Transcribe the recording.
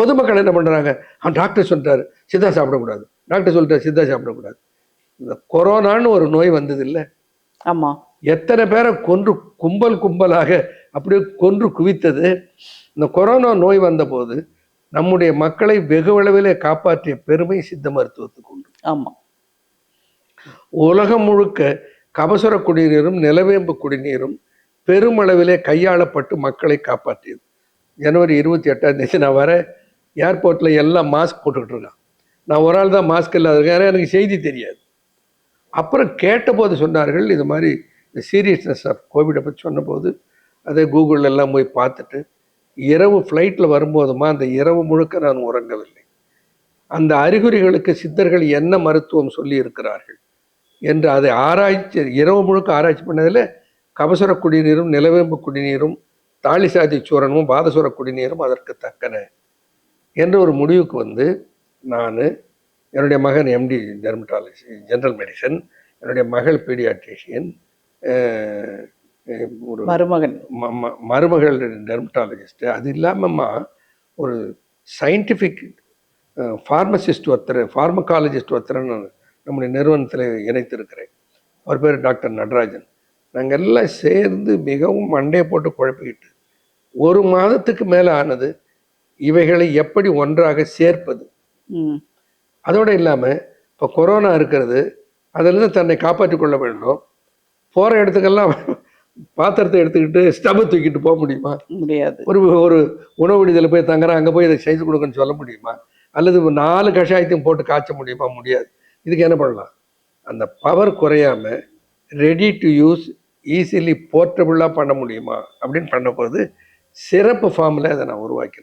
பொதுமக்கள் என்ன பண்ணுறாங்க, டாக்டர் சொல்லிட்டாரு சித்தா சாப்பிடக்கூடாது, டாக்டர் சொல்லிட்டாரு சித்தா சாப்பிடக்கூடாது. இந்த கொரோனான்னு ஒரு நோய் வந்தது இல்லை? ஆமாம். எத்தனை பேரை கொன்று கும்பல் கும்பலாக அப்படியே கொன்று குவித்தது. இந்த கொரோனா நோய் வந்தபோது நம்முடைய மக்களை வெகு அளவிலே காப்பாற்றிய பெருமை சித்த மருத்துவத்துக்கு உண்டு. ஆமாம். உலகம் முழுக்க கபசுர குடிநீரும் நிலவேம்பு குடிநீரும் பெருமளவிலே கையாளப்பட்டு மக்களை காப்பாற்றியது. ஜனவரி 28 நான் வர ஏர்போர்ட்டில் எல்லாம் மாஸ்க் போட்டுக்கிட்டு இருக்கான். நான் ஒரு ஆள் தான் மாஸ்க் இல்லாத இருக்கேன். ஏன்னா எனக்கு செய்தி தெரியாது. அப்புறம் கேட்டபோது சொன்னார்கள், இது மாதிரி இந்த சீரியஸ்னஸ் ஆஃப் கோவிடை பற்றி சொன்னபோது அதை கூகுளில் எல்லாம் போய் பார்த்துட்டு, இரவு ஃப்ளைட்டில் வரும்போதுமா அந்த இரவு முழுக்க நான் உறங்கவில்லை. அந்த அறிகுறிகளுக்கு சித்தர்கள் என்ன மருத்துவம் சொல்லி இருக்கிறார்கள் என்று அதை ஆராய்ச்சி, இரவு முழுக்க ஆராய்ச்சி பண்ணதில் கபசுர குடிநீரும் நிலவேம்பு குடிநீரும் தாலிசாதி சூரணமும் பாதசுர குடிநீரும் அதற்கு தக்கன என்ற ஒரு முடிவுக்கு வந்து நான், என்னுடைய மகன் எம்டி டெர்மட்டாலஜி ஜென்ரல் மெடிசன், என்னுடைய மகள் பீடியாட்ரிஷியன், ஒரு மருமகள் டெர்மட்டாலஜிஸ்ட்டு, அது இல்லாமம்மா ஒரு சயின்டிஃபிக் ஃபார்மசிஸ்ட் ஒருத்தர், ஃபார்மகாலஜிஸ்ட் ஒருத்தர் நம்முடைய நிறுவனத்தில் இணைத்திருக்கிறேன். அவர் பேர் டாக்டர் நடராஜன். நாங்கள் எல்லாம் சேர்ந்து மிகவும் மண்டையை போட்டு குழப்பிக்கிட்டு 1 மாதத்துக்கு மேலே ஆனது இவைகளை எப்படி ஒன்றாக சேர்ப்பது. அதோடு இல்லாமல் இப்போ கொரோனா இருக்கிறது, அதிலிருந்து தன்னை காப்பாற்றிக் கொள்ள வேண்டும். போகிற இடத்துக்கெல்லாம் பாத்திரத்தை எடுத்துக்கிட்டு ஸ்டவ்வை தூக்கிட்டு போக முடியுமா? முடியாது. ஒரு உணவு விடுதலை போய் தங்குறேன், அங்கே போய் இதை செய்து கொடுக்குன்னு சொல்ல முடியுமா? அல்லது 4 கஷாயத்தையும் போட்டு காய்ச்ச முடியுமா? முடியாது. இதுக்கு என்ன பண்ணலாம்? அந்த பவர் குறையாமல் ரெடி டு யூஸ் ஈஸிலி போர்ட்டபுளாக பண்ண முடியுமா அப்படின்னு பண்ணபோது சிறப்பு ஃபார்மில் அதை நான் உருவாக்கினேன்.